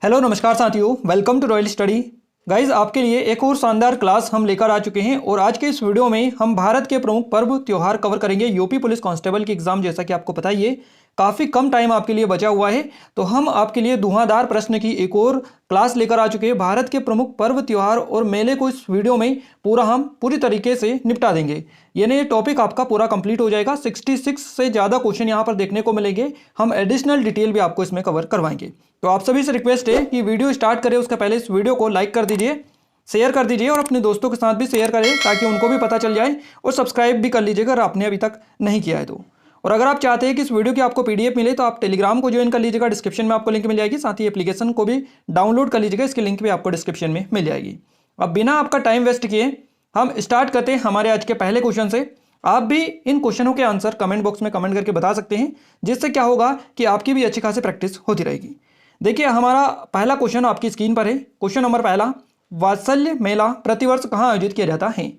Hello नमस्कार साथियों, welcome to royal study. Guys आपके लिए एक और शानदार क्लास हम लेकर आ चुके हैं और आज के इस वीडियो में हम भारत के प्रमुख पर्व त्योहार कवर करेंगे। यूपी पुलिस कांस्टेबल की एग्जाम जैसा कि आपको पता ही है काफ़ी कम टाइम आपके लिए बचा हुआ है, तो हम आपके लिए धुआंधार प्रश्न की एक और क्लास लेकर आ चुके हैं। भारत के प्रमुख पर्व त्योहार और मेले को इस वीडियो में हम पूरी तरीके से निपटा देंगे, यानी ये टॉपिक आपका पूरा कंप्लीट हो जाएगा। 66 से ज़्यादा क्वेश्चन यहाँ पर देखने को मिलेंगे। हम एडिशनल डिटेल भी आपको इसमें कवर करवाएंगे। तो आप सभी से रिक्वेस्ट है कि वीडियो स्टार्ट करें उसके पहले इस वीडियो को लाइक कर दीजिए, शेयर कर दीजिए और अपने दोस्तों के साथ भी शेयर करें ताकि उनको भी पता चल जाए, और सब्सक्राइब भी कर लीजिएगा अगर आपने अभी तक नहीं किया है तो। और अगर आप चाहते हैं कि इस वीडियो की आपको पीडीएफ मिले तो आप टेलीग्राम को ज्वाइन कर लीजिएगा, डिस्क्रिप्शन में आपको लिंक मिल जाएगी। साथ ही एप्लीकेशन को भी डाउनलोड कर लीजिएगा, इसकी लिंक भी आपको डिस्क्रिप्शन में मिल जाएगी। अब बिना आपका टाइम वेस्ट किए हम स्टार्ट करते हैं हमारे आज के पहले क्वेश्चन से। आप भी इन क्वेश्चनों के आंसर कमेंट बॉक्स में कमेंट करके बता सकते हैं, जिससे क्या होगा कि आपकी भी अच्छी खासी प्रैक्टिस होती रहेगी। देखिए हमारा पहला क्वेश्चन आपकी स्क्रीन पर है। क्वेश्चन नंबर पहला, वात्सल्य मेला प्रतिवर्ष कहाँ आयोजित किया जाता है?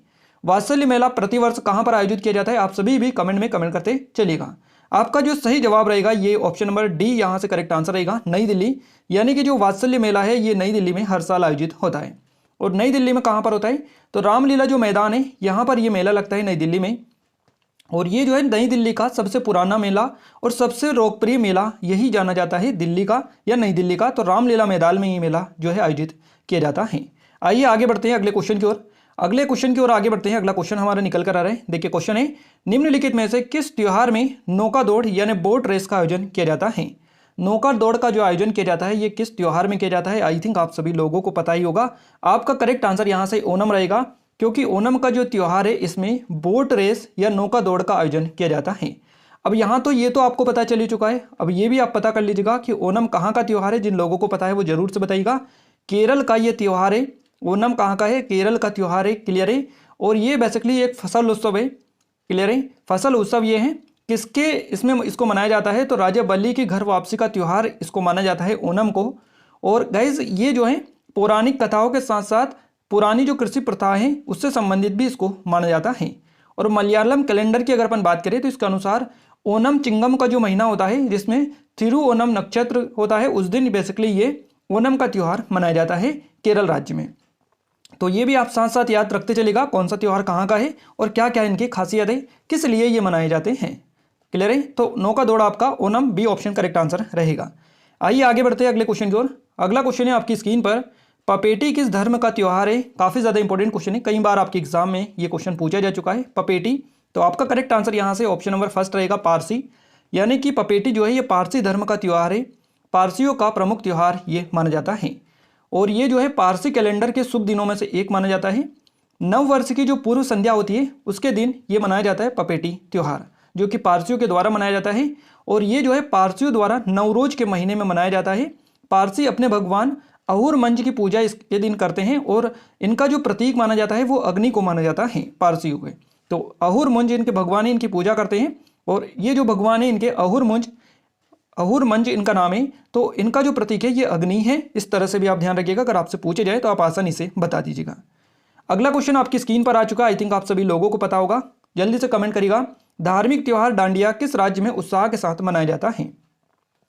वात्सल्य मेला प्रतिवर्ष कहाँ पर आयोजित किया जाता है? आप सभी भी कमेंट में कमेंट करते चलिएगा। आपका जो सही जवाब रहेगा ये ऑप्शन नंबर डी यहाँ से करेक्ट आंसर रहेगा, नई दिल्ली। यानी कि जो वात्सल्य मेला है ये नई दिल्ली में हर साल आयोजित होता है। और नई दिल्ली में कहाँ पर होता है? तो रामलीला जो मैदान है यहाँ पर ये मेला लगता है नई दिल्ली में। और ये जो है नई दिल्ली का सबसे पुराना मेला और सबसे लोकप्रिय मेला यही जाना जाता है दिल्ली का या नई दिल्ली का। तो रामलीला मैदान में ये मेला जो है आयोजित किया जाता है। आइए आगे बढ़ते हैं अगले क्वेश्चन की ओर। आगे बढ़ते हैं। अगला क्वेश्चन हमारा निकल कर आ रहा है। देखिए क्वेश्चन है, निम्नलिखित में से किस त्योहार में नौका दौड़ यानी बोट रेस का आयोजन किया जाता है? नौका दौड़ का जो आयोजन किया जाता है ये किस त्योहार में किया जाता है? आई थिंक आप सभी लोगों को पता ही होगा। आपका करेक्ट आंसर यहाँ से ओणम रहेगा, क्योंकि ओणम का जो त्योहार है इसमें बोट रेस या नौका दौड़ का आयोजन किया जाता है। अब यहाँ तो ये तो आपको पता चल ही चुका है, अब ये भी आप पता कर लीजिएगा कि ओणम कहाँ का त्योहार है। जिन लोगों को पता है वो जरूर से बताइएगा। केरल का ये त्योहार है। ओणम कहाँ का है? केरल का त्योहार है। क्लियर है। और ये बेसिकली एक फसल उत्सव है। क्लियर है। फसल उत्सव ये है किसके इसमें इसको मनाया जाता है? तो राजा बलि की घर वापसी का त्योहार इसको माना जाता है ओणम को। और गाइज ये जो है पौराणिक कथाओं के साथ साथ पुरानी जो कृषि प्रथा है उससे संबंधित भी इसको माना जाता है। और मलयालम कैलेंडर की अगर अपन बात करें तो इसके अनुसार ओणम चिंगम का जो महीना होता है जिसमें थिरुओणम नक्षत्र होता है, उस दिन बेसिकली ये ओणम का त्यौहार मनाया जाता है केरल राज्य में। तो ये भी आप साथ साथ याद रखते चलेगा कौन सा त्यौहार कहाँ का है और क्या क्या इनकी खासियत है, किस लिए ये मनाए जाते हैं। क्लियर है। तो नौका दौड़ आपका Onam B option correct answer रहेगा। आइए आगे बढ़ते हैं अगले क्वेश्चन की ओर। अगला क्वेश्चन है आपकी स्क्रीन पर, पपेटी किस धर्म का त्यौहार है? काफ़ी ज़्यादा इंपॉर्टेंट क्वेश्चन है, कई बार आपके एग्जाम में ये क्वेश्चन पूछा जा चुका है। पपेटी, तो आपका करेक्ट आंसर यहाँ से ऑप्शन नंबर फर्स्ट रहेगा, पारसी। यानी कि पपेटी जो है ये पारसी धर्म का त्यौहार है। पारसियों का प्रमुख त्यौहार ये माना जाता है और ये जो है पारसी कैलेंडर के शुभ दिनों में से एक माना जाता है। नव वर्ष की जो पूर्व संध्या होती है उसके दिन ये मनाया जाता है पपेटी त्यौहार, जो कि पारसियों के द्वारा मनाया जाता है। और ये जो है पारसियों द्वारा नवरोज के महीने में मनाया जाता है। पारसी अपने भगवान अहुर मंज की पूजा इसके दिन करते हैं और इनका जो प्रतीक माना जाता है वो अग्नि को माना जाता है पारसियों के। तो अहुर मंज इनके भगवान है, इनकी पूजा करते हैं। और ये जो भगवान है इनके अहुर मंज इनका नाम है, तो इनका जो प्रतीक है ये अग्नि है। इस तरह से भी आप ध्यान रखिएगा, अगर आपसे पूछे जाए तो आप आसानी से बता दीजिएगा। अगला क्वेश्चन आपकी स्क्रीन पर आ चुका है, आई थिंक आप सभी लोगों को पता होगा, जल्दी से कमेंट करिएगा। धार्मिक त्यौहार डांडिया किस राज्य में उत्साह के साथ मनाया जाता है?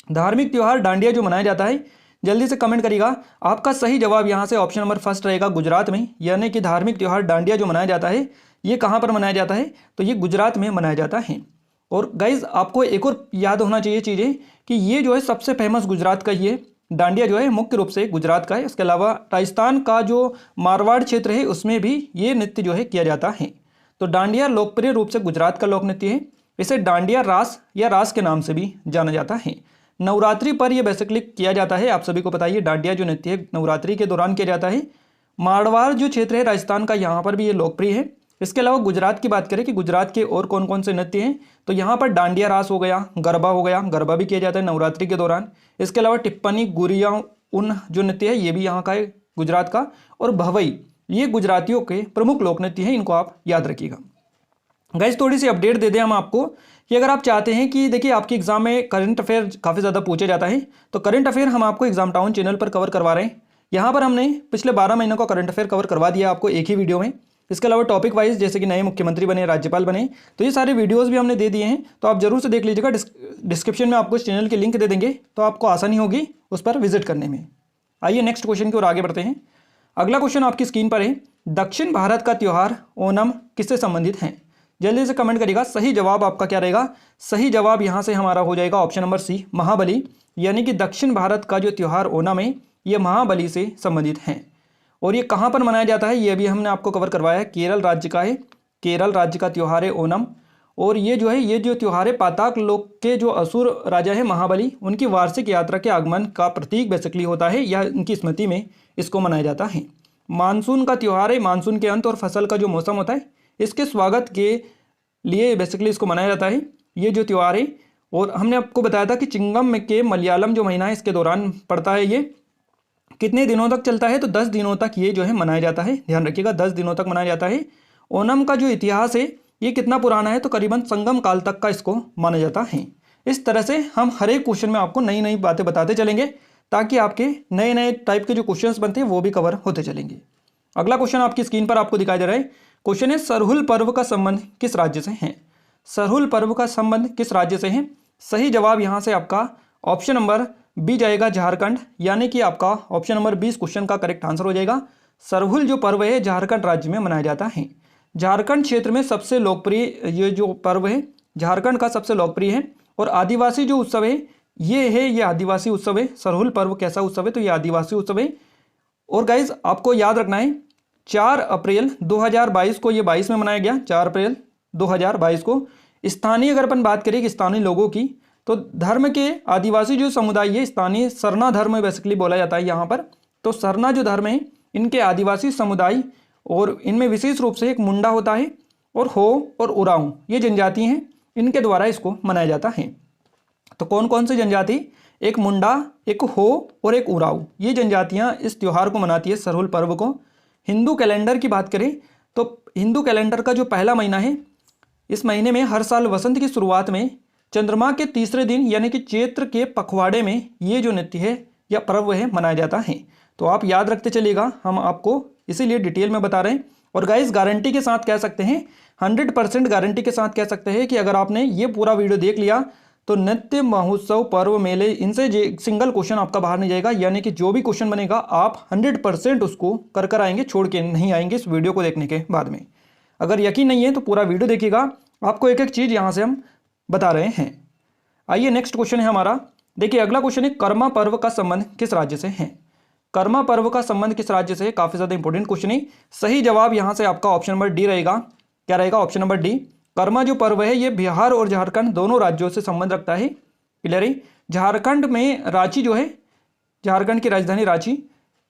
धार्मिक त्यौहार डांडिया जो मनाया जाता है, जल्दी से कमेंट करिएगा। आपका सही जवाब यहाँ से ऑप्शन नंबर फर्स्ट रहेगा, गुजरात में। यानी कि धार्मिक त्यौहार डांडिया जो मनाया जाता है ये कहाँ पर मनाया जाता है? तो ये गुजरात में मनाया जाता है। और गाइज आपको एक और याद होना चाहिए चीज़ें कि ये जो है सबसे फेमस गुजरात का ये डांडिया जो है मुख्य रूप से गुजरात का है। इसके अलावा राजस्थान का जो मारवाड़ क्षेत्र है उसमें भी ये नृत्य जो है किया जाता है। तो डांडिया लोकप्रिय रूप से गुजरात का लोक नृत्य है। इसे डांडिया रास या रास के नाम से भी जाना जाता है। नवरात्रि पर यह बेसिकली किया जाता है, आप सभी को पता है डांडिया जो नृत्य है नवरात्रि के दौरान किया जाता है। मारवाड़ जो क्षेत्र है राजस्थान का, यहाँ पर भी ये लोकप्रिय है। इसके अलावा गुजरात की बात करें कि गुजरात के और कौन कौन से नृत्य हैं, तो यहाँ पर डांडिया रास हो गया, गरबा हो गया, गरबा भी किया जाता है नवरात्रि के दौरान। इसके अलावा टिप्पणी गुरिया उन जो नृत्य है ये भी यहाँ का है गुजरात का। और भवई ये गुजरातियों के प्रमुख लोक नृत्य हैं, इनको आप याद रखिएगा। गाइस थोड़ी सी अपडेट दे दें हम आपको कि अगर आप चाहते हैं कि देखिए आपके एग्जाम में करंट अफेयर काफ़ी ज़्यादा पूछे जाता है, तो करंट अफेयर हम आपको एग्जाम टाउन चैनल पर कवर करवा रहे हैं। यहाँ पर हमने पिछले 12 महीनों का करंट अफेयर कवर करवा दिया आपको एक ही वीडियो में। इसके अलावा टॉपिक वाइज जैसे कि नए मुख्यमंत्री बने, राज्यपाल बने, तो ये सारे वीडियोस भी हमने दे दिए हैं, तो आप जरूर से देख लीजिएगा। डिस्क्रिप्शन में आपको इस चैनल की लिंक दे देंगे, तो आपको आसानी होगी उस पर विजिट करने में। आइए नेक्स्ट क्वेश्चन की ओर आगे बढ़ते हैं। अगला क्वेश्चन आपकी स्क्रीन पर है, दक्षिण भारत का त्यौहार ओणम किससे संबंधित है? जल्दी से कमेंट करिएगा। सही जवाब आपका क्या रहेगा? सही जवाब यहाँ से हमारा हो जाएगा ऑप्शन नंबर सी, महाबली। यानी कि दक्षिण भारत का जो त्यौहार ओणम है ये महाबली से संबंधित है। और ये कहाँ पर मनाया जाता है ये भी हमने आपको कवर करवाया है। केरल राज्य का है, केरल राज्य का त्यौहार है ओणम। और ये जो है ये जो त्यौहार है पाताल लोक के जो असुर राजा है महाबली उनकी वार्षिक यात्रा के आगमन का प्रतीक बेसिकली होता है, या उनकी स्मृति में इसको मनाया जाता है। मानसून का त्यौहार है, मानसून के अंत और फसल का जो मौसम होता है इसके स्वागत के लिए बेसिकली इसको मनाया जाता है ये जो त्यौहार है। और हमने आपको बताया था कि चिंगम के मलयालम जो महीना है इसके दौरान पड़ता है। ये कितने दिनों तक चलता है? तो 10 दिनों तक ये जो है मनाया जाता है। ध्यान रखिएगा 10 दिनों तक मनाया जाता है। ओणम का जो इतिहास है ये कितना पुराना है? तो करीबन संगम काल तक का इसको माना जाता है। इस तरह से हम हर एक क्वेश्चन में आपको नई नई बातें बताते चलेंगे ताकि आपके नए नए टाइप के जो क्वेश्चंस बनते हैं वो भी कवर होते चलेंगे। अगला क्वेश्चन आपकी स्क्रीन पर आपको दिखाई दे रहा है। क्वेश्चन है, सरहुल पर्व का संबंध किस राज्य से है? सरहुल पर्व का संबंध किस राज्य से है? सही जवाब यहाँ से आपका ऑप्शन नंबर बी जाएगा, झारखंड। यानी कि आपका ऑप्शन नंबर 20 क्वेश्चन का करेक्ट आंसर हो जाएगा। सरहुल जो पर्व है झारखंड राज्य में मनाया जाता है। झारखंड क्षेत्र में सबसे लोकप्रिय ये जो पर्व है झारखंड का सबसे लोकप्रिय है। और आदिवासी जो उत्सव है ये आदिवासी उत्सव है। सरहुल पर्व कैसा उत्सव है? तो ये आदिवासी उत्सव है। और गाइज आपको याद रखना है 4 अप्रैल 2022 को ये 22 में मनाया गया। 4 अप्रैल 2022 को स्थानीय, अगर अपन बात करें कि स्थानीय लोगों की, तो धर्म के आदिवासी जो समुदाय है स्थानीय सरना धर्म बेसिकली बोला जाता है यहाँ पर। तो सरना जो धर्म है इनके आदिवासी समुदाय, और इनमें विशेष रूप से एक मुंडा होता है और हो और उरांव ये जनजाति हैं, इनके द्वारा इसको मनाया जाता है। तो कौन कौन सी जनजाति? एक मुंडा, एक हो और एक उरांव, ये जनजातियाँ इस त्यौहार को मनाती है सरहुल पर्व को। हिंदू कैलेंडर की बात करें तो हिंदू कैलेंडर का जो पहला महीना है इस महीने में हर साल वसंत की शुरुआत में चंद्रमा के तीसरे दिन यानी कि चैत्र के पखवाड़े में ये जो नृत्य है या पर्व है मनाया जाता है। तो आप याद रखते चलिएगा, हम आपको इसीलिए डिटेल में बता रहे हैं। और गाइस गारंटी के साथ कह सकते हैं, 100% गारंटी के साथ कह सकते हैं कि अगर आपने ये पूरा वीडियो देख लिया तो नृत्य महोत्सव पर्व मेले इनसे सिंगल क्वेश्चन आपका बाहर नहीं जाएगा। यानी कि जो भी क्वेश्चन बनेगा आप 100% उसको कर आएंगे, छोड़ के नहीं आएंगे इस वीडियो को देखने के बाद में। अगर यकीन नहीं है तो पूरा वीडियो देखिएगा, आपको एक एक चीज़ यहाँ से हम बता रहे हैं। आइए नेक्स्ट क्वेश्चन है हमारा। देखिए अगला क्वेश्चन है, कर्मा पर्व का संबंध किस राज्य से है? कर्मा पर्व का संबंध किस राज्य से है? काफी ज्यादा इंपॉर्टेंट क्वेश्चन है। सही जवाब यहाँ से आपका ऑप्शन नंबर डी रहेगा। क्या रहेगा? Option number D. कर्मा जो पर्व है ये बिहार और झारखंड दोनों राज्यों से संबंध रखता है। क्लियर है? झारखंड में रांची जो है, झारखंड की राजधानी रांची,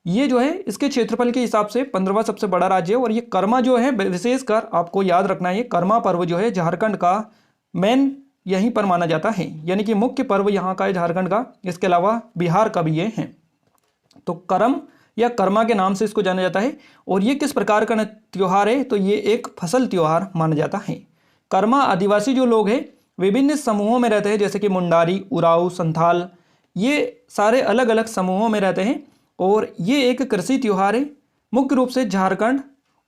ये जो है इसके क्षेत्रफल के हिसाब से 15वां सबसे बड़ा राज्य है। और ये कर्मा जो है विशेषकर आपको याद रखना है, कर्मा पर्व जो है झारखंड का मेन यहीं पर माना जाता है। यानी कि मुख्य पर्व यहाँ का है झारखंड का, इसके अलावा बिहार का भी ये है। तो करम या कर्मा के नाम से इसको जाना जाता है। और ये किस प्रकार का त्यौहार है? तो ये एक फसल त्यौहार माना जाता है। कर्मा आदिवासी जो लोग हैं विभिन्न समूहों में रहते हैं, जैसे कि मुंडारी, उरांव, संथाल, ये सारे अलग अलग समूहों में रहते हैं। और ये एक कृषि त्यौहार है, मुख्य रूप से झारखंड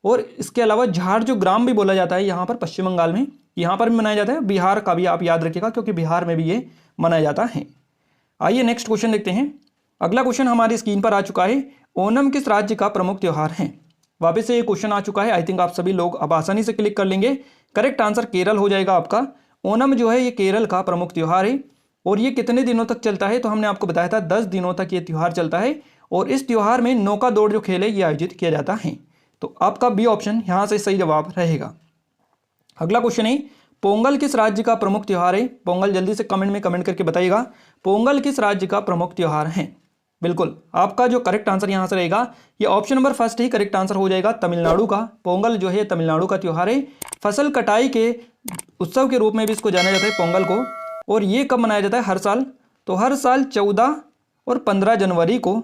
और इसके अलावा झार जो ग्राम भी बोला जाता है यहाँ पर पश्चिम बंगाल में, यहाँ पर भी मनाया जाता है। बिहार का भी आप याद रखिएगा क्योंकि बिहार में भी ये मनाया जाता है। आइए नेक्स्ट क्वेश्चन देखते हैं। अगला क्वेश्चन हमारी स्क्रीन पर आ चुका है, ओणम किस राज्य का प्रमुख त्यौहार है? वापस से ये क्वेश्चन आ चुका है। आई थिंक आप सभी लोग अब आसानी से क्लिक कर लेंगे। करेक्ट आंसर केरल हो जाएगा आपका। ओणम जो है ये केरल का प्रमुख त्यौहार है। और ये कितने दिनों तक चलता है? तो हमने आपको बताया था 10 दिनों तक ये त्यौहार चलता है। और इस त्यौहार में नौका दौड़ जो खेल है ये आयोजित किया जाता है। तो आपका बी ऑप्शन यहाँ से सही जवाब रहेगा। अगला क्वेश्चन है, पोंगल किस राज्य का प्रमुख त्यौहार है? पोंगल जल्दी से कमेंट में कमेंट करके बताइएगा, पोंगल किस राज्य का प्रमुख त्यौहार है? बिल्कुल आपका जो करेक्ट आंसर यहाँ से रहेगा ये ऑप्शन नंबर फर्स्ट ही करेक्ट आंसर हो जाएगा, तमिलनाडु का। पोंगल जो है तमिलनाडु का त्यौहार है। फसल कटाई के उत्सव के रूप में भी इसको जाना जाता है पोंगल को। और ये कब मनाया जाता है? हर साल। तो हर साल 14 और 15 जनवरी को,